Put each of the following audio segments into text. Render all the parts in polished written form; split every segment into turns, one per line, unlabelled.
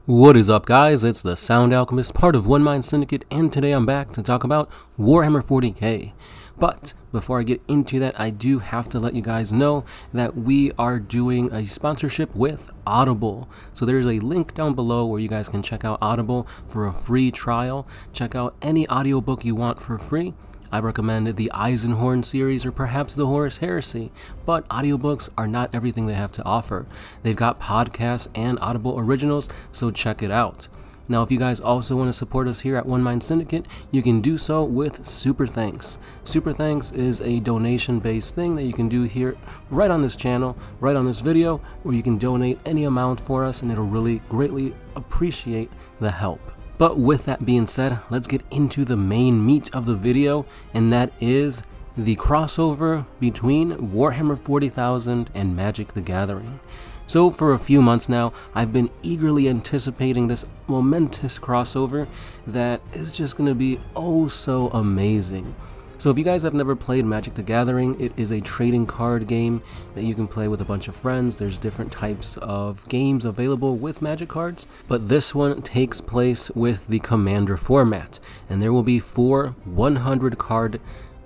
What is up, guys? It's the Sound Alchemist, part of One Mind Syndicate, and today I'm back to talk about Warhammer 40K. But before I get into that, I do have to let you guys know that we are doing a sponsorship with Audible. So there's a link down below where you guys can check out Audible for a free trial. Check out any audiobook you want for free. I recommend the Eisenhorn series or perhaps the Horus Heresy, but audiobooks are not everything they have to offer. They've got podcasts and Audible originals, so check it out. Now, if you guys also want to support us here at One Mind Syndicate, you can do so with Super Thanks. Super Thanks is a donation-based thing that you can do here right on this channel, right on this video, where you can donate any amount for us, and it'll really greatly appreciate the help. But with that being said, let's get into the main meat of the video, and that is the crossover between Warhammer 40,000 and Magic the Gathering. So for a few months now, I've been eagerly anticipating this momentous crossover that is just going to be oh so amazing. So if you guys have never played Magic the Gathering, it is a trading card game that you can play with a bunch of friends. There's different types of games available with Magic cards, but this one takes place with the Commander format, and there will be 4 100 card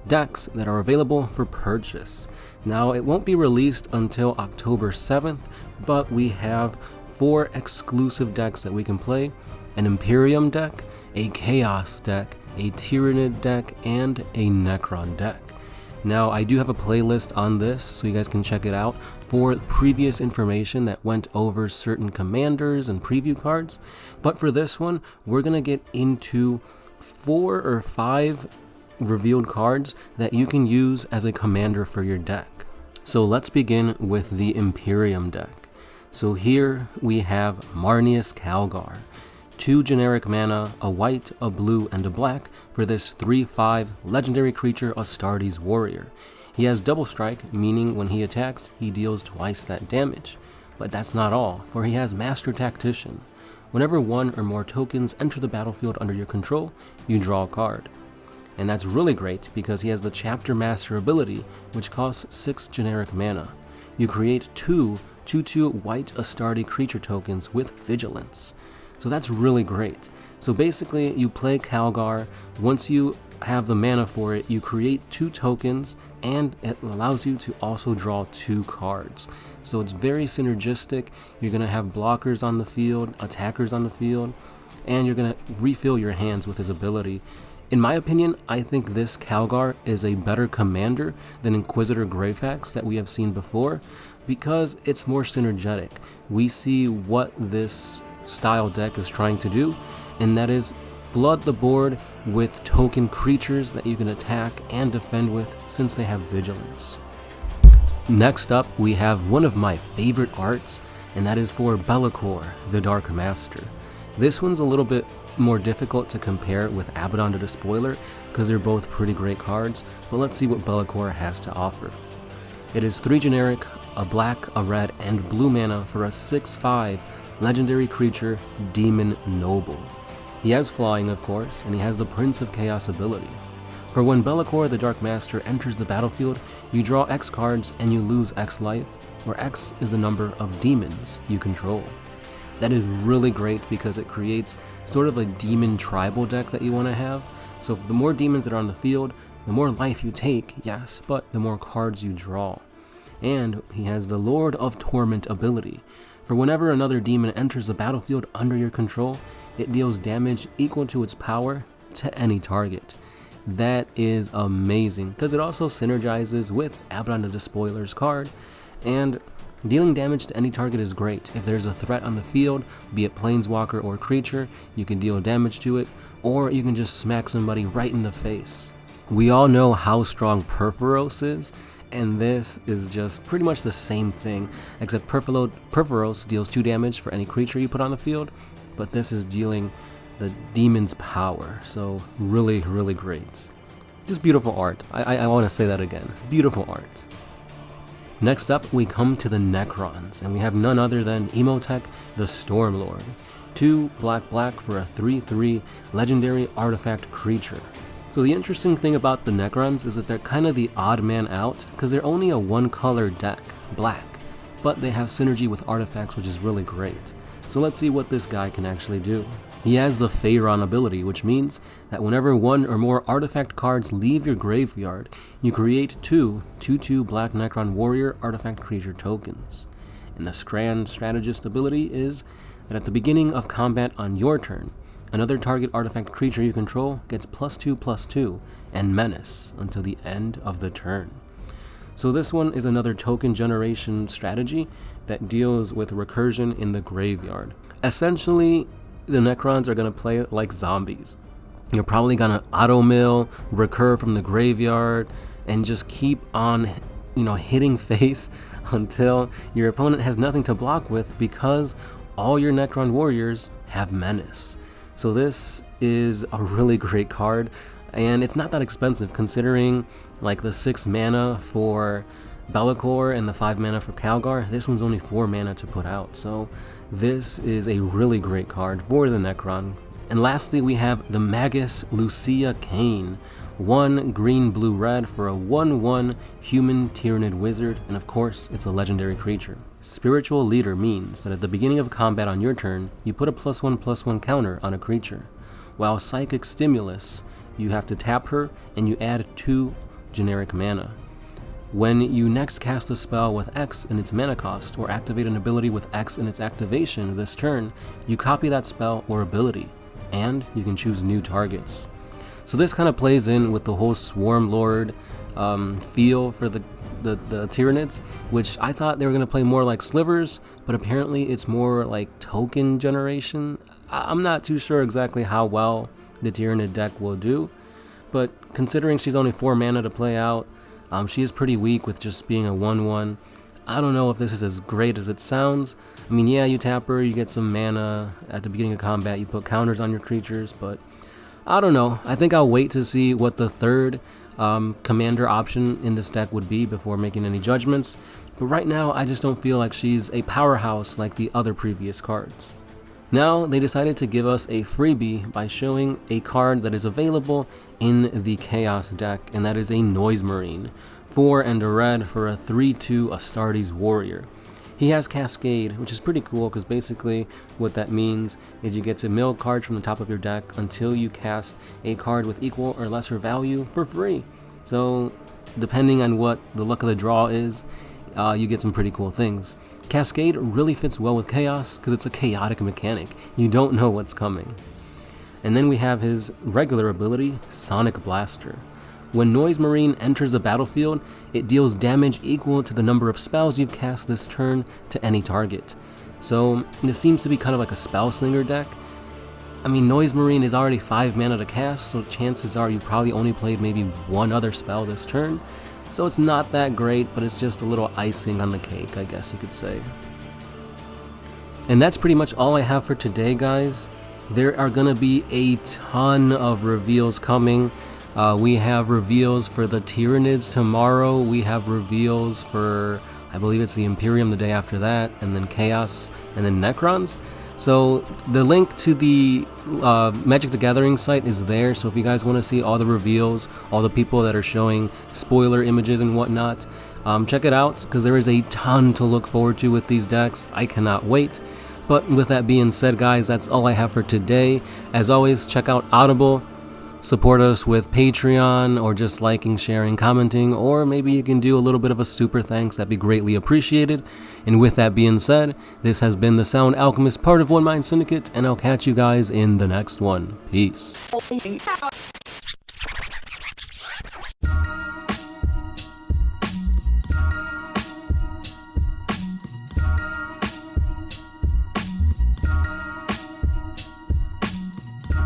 decks that are available for purchase. Now, it won't be released until October 7th, but we have 4 exclusive decks that we can play: an Imperium deck, a Chaos deck, a Tyrannid deck, and a Necron deck. Now, I do have a playlist on this, so you guys can check it out for previous information that went over certain commanders and preview cards. But for this one, we're going to get into 4 or 5 revealed cards that you can use as a commander for your deck. So let's begin with the Imperium deck. So here we have Marneus Calgar. 2 generic mana, a white, a blue, and a black for this 3/5 legendary creature Astartes Warrior. He has double strike, meaning when he attacks, he deals twice that damage. But that's not all, for he has Master Tactician. Whenever 1 or more tokens enter the battlefield under your control, you draw a card. And that's really great because he has the Chapter Master ability, which costs 6 generic mana. You create 2 2/2 white Astartes creature tokens with Vigilance. So that's really great. So basically, you play Calgar. Once you have the mana for it, you create 2 tokens, and it allows you to also draw 2 cards. So it's very synergistic. You're going to have blockers on the field, attackers on the field, and you're going to refill your hands with his ability. In my opinion, I think this Calgar is a better commander than Inquisitor Greyfax that we have seen before, because it's more synergetic. We see what this style deck is trying to do, and that is flood the board with token creatures that you can attack and defend with, since they have Vigilance. Next up, we have one of my favorite arts, and that is for Bellacor, the Dark Master. This one's a little bit more difficult to compare with Abaddon the Despoiler because they're both pretty great cards, but let's see what Bellacor has to offer. It is 3 generic, a black, a red, and blue mana for a 6/5 legendary creature, Demon Noble. He has flying, of course, and he has the Prince of Chaos ability. For when Bellacor the Dark Master enters the battlefield, you draw X cards and you lose X life, where X is the number of demons you control. That is really great because it creates sort of a demon tribal deck that you want to have. So the more demons that are on the field, the more life you take, yes, but the more cards you draw. And he has the Lord of Torment ability. For whenever another demon enters the battlefield under your control, it deals damage equal to its power to any target. That is amazing because it also synergizes with Abaddon the Despoiler's card, and dealing damage to any target is great. If there's a threat on the field, be it planeswalker or creature, you can deal damage to it, or you can just smack somebody right in the face. We all know how strong Purphoros is, and this is just pretty much the same thing, except Purphoros deals 2 damage for any creature you put on the field, but this is dealing the demon's power, so really, really great. Just beautiful art. I want to say that again. Beautiful art. Next up, we come to the Necrons, and we have none other than Emotech the Stormlord. 2 black for a 3/3 legendary artifact creature. So the interesting thing about the Necrons is that they're kind of the odd man out, because they're only a 1 color deck, black, but they have synergy with artifacts, which is really great. So let's see what this guy can actually do. He has the Pharaon ability, which means that whenever one or more artifact cards leave your graveyard, you create 2/2/2 Black Necron Warrior artifact creature tokens. And the Grand Strategist ability is that at the beginning of combat on your turn, another target artifact creature you control gets +2/+2 and Menace until the end of the turn. So this one is another token generation strategy that deals with recursion in the graveyard. Essentially, the Necrons are going to play like zombies. You're probably going to auto-mill, recur from the graveyard, and just keep on, hitting face until your opponent has nothing to block with because all your Necron warriors have Menace. So this is a really great card, and it's not that expensive considering like the 6 mana for Bellacor and the 5 mana for Calgar. This one's only 4 mana to put out, so this is a really great card for the Necron. And lastly, we have the Magus Lucia Kane. 1 green, blue, red for a 1/1 human Tyrannid wizard, and of course, it's a legendary creature. Spiritual Leader means that at the beginning of combat on your turn, you put a +1/+1 counter on a creature. While Psychic Stimulus, you have to tap her and you add 2 generic mana. When you next cast a spell with X in its mana cost, or activate an ability with X in its activation this turn, you copy that spell or ability, and you can choose new targets. So this kind of plays in with the whole Swarm Lord feel for the Tyrannids, which I thought they were going to play more like Slivers, but apparently it's more like token generation. I'm not too sure exactly how well the Tyrannid deck will do, but considering she's only 4 mana to play out, she is pretty weak with just being a 1/1. I don't know if this is as great as it sounds. I mean, yeah, you tap her, you get some mana at the beginning of combat, you put counters on your creatures, but I don't know. I think I'll wait to see what the third commander option in this deck would be before making any judgments. But right now, I just don't feel like she's a powerhouse like the other previous cards. Now, they decided to give us a freebie by showing a card that is available in the Chaos deck, and that is a Noise Marine. 4 and a red for a 3/2 Astartes Warrior. He has Cascade, which is pretty cool because basically what that means is you get to mill cards from the top of your deck until you cast a card with equal or lesser value for free. So depending on what the luck of the draw is, you get some pretty cool things. Cascade really fits well with Chaos because it's a chaotic mechanic. You don't know what's coming. And then we have his regular ability, Sonic Blaster. When Noise Marine enters the battlefield, it deals damage equal to the number of spells you've cast this turn to any target. So this seems to be kind of like a Spell Slinger deck. I mean, Noise Marine is already 5 mana to cast, so chances are you've probably only played maybe one other spell this turn. So it's not that great, but it's just a little icing on the cake, I guess you could say. And that's pretty much all I have for today, guys. There are going to be a ton of reveals coming. We have reveals for the Tyrannids tomorrow. We have reveals for, I believe it's the Imperium the day after that, and then Chaos, and then Necrons. So the link to the Magic the Gathering site is there, so if you guys want to see all the reveals, all the people that are showing spoiler images and whatnot, check it out, because there is a ton to look forward to with these decks. I cannot wait. But with that being said, guys, that's all I have for today. As always, check out Audible. Support us with Patreon, or just liking, sharing, commenting, or maybe you can do a little bit of a super thanks. That'd be greatly appreciated. And with that being said, this has been the Sound Alchemist, part of One Mind Syndicate, and I'll catch you guys in the next one. Peace.